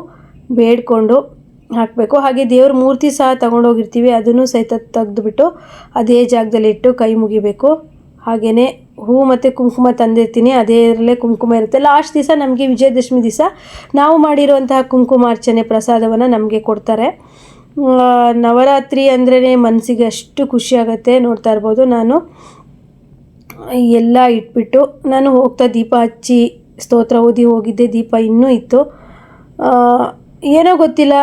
ಬೇಡ್ಕೊಂಡು ಹಾಕಬೇಕು. ಹಾಗೆ ದೇವ್ರ ಮೂರ್ತಿ ಸಹ ತಗೊಂಡೋಗಿರ್ತೀವಿ, ಅದನ್ನು ಸಹಿತ ತೆಗೆದುಬಿಟ್ಟು ಅದೇ ಜಾಗದಲ್ಲಿ ಇಟ್ಟು ಕೈ ಮುಗಿಬೇಕು. ಹಾಗೆಯೇ ಹೂ ಮತ್ತು ಕುಂಕುಮ ತಂದಿರ್ತೀನಿ, ಅದರಲ್ಲೇ ಕುಂಕುಮ ಇರುತ್ತೆ. ಲಾಸ್ಟ್ ದಿವಸ ನಮಗೆ ವಿಜಯದಶಮಿ ದಿವಸ ನಾವು ಮಾಡಿರುವಂತಹ ಕುಂಕುಮಾರ್ಚನೆ ಪ್ರಸಾದವನ್ನು ನಮಗೆ ಕೊಡ್ತಾರೆ. ನವರಾತ್ರಿ ಅಂದ್ರೇ ಮನಸ್ಸಿಗೆ ಅಷ್ಟು ಖುಷಿಯಾಗುತ್ತೆ. ನೋಡ್ತಾ ಇರ್ಬೋದು, ನಾನು ಎಲ್ಲ ಇಟ್ಬಿಟ್ಟು ನಾನು ಹೋಗ್ತಾ ದೀಪ ಹಚ್ಚಿ ಸ್ತೋತ್ರ ಓದಿ ಹೋಗಿದ್ದೆ. ದೀಪ ಇನ್ನೂ ಇತ್ತು, ಏನೋ ಗೊತ್ತಿಲ್ಲ,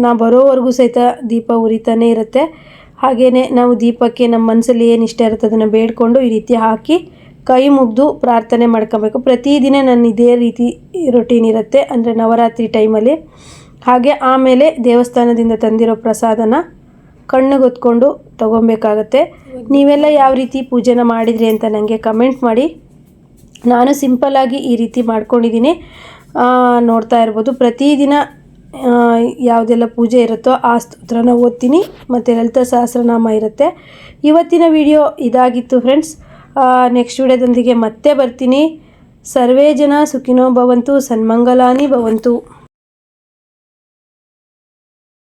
ನಾ ಬರೋವರೆಗೂ ಸಹಿತ ದೀಪ ಉರಿತಾನೇ ಇರುತ್ತೆ. ಹಾಗೆಯೇ ನಾವು ದೀಪಕ್ಕೆ ನಮ್ಮ ಮನಸ್ಸಲ್ಲಿ ಏನು ಇಷ್ಟ ಇರುತ್ತೆ ಅದನ್ನು ಬೇಡಿಕೊಂಡು ಈ ರೀತಿ ಹಾಕಿ ಕೈ ಮುಗಿದು ಪ್ರಾರ್ಥನೆ ಮಾಡ್ಕೋಬೇಕು. ಪ್ರತಿದಿನ ನನ್ನ ಇದೇ ರೀತಿ ರೊಟೀನ್ ಇರುತ್ತೆ, ಅಂದರೆ ನವರಾತ್ರಿ ಟೈಮಲ್ಲಿ. ಹಾಗೆ ಆಮೇಲೆ ದೇವಸ್ಥಾನದಿಂದ ತಂದಿರೋ ಪ್ರಸಾದನ ಕಣ್ಣಿಗೊತ್ಕೊಂಡು ತೊಗೊಬೇಕಾಗತ್ತೆ. ನೀವೆಲ್ಲ ಯಾವ ರೀತಿ ಪೂಜೆನ ಮಾಡಿದ್ರಿ ಅಂತ ನನಗೆ ಕಮೆಂಟ್ ಮಾಡಿ. ನಾನು ಸಿಂಪಲ್ಲಾಗಿ ಈ ರೀತಿ ಮಾಡ್ಕೊಂಡಿದ್ದೀನಿ. ನೋಡ್ತಾ ಇರ್ಬೋದು, ಪ್ರತಿದಿನ ಯಾವುದೆಲ್ಲ ಪೂಜೆ ಇರುತ್ತೋ ಆ ಸ್ತೋತ್ರನ ಓದ್ತೀನಿ, ಮತ್ತು ಲಲಿತಾ ಸಹಸ್ರನಾಮ ಇರುತ್ತೆ. ಇವತ್ತಿನ ವಿಡಿಯೋ ಇದಾಗಿತ್ತು ಫ್ರೆಂಡ್ಸ್. ನೆಕ್ಸ್ಟ್ ವಿಡಿಯೋದೊಂದಿಗೆ ಮತ್ತೆ ಬರ್ತೀನಿ. ಸರ್ವೇ ಜನ ಸುಖಿನೋ ಭವಂತು, ಸನ್ಮಂಗಲಾನಿ ಭವಂತು.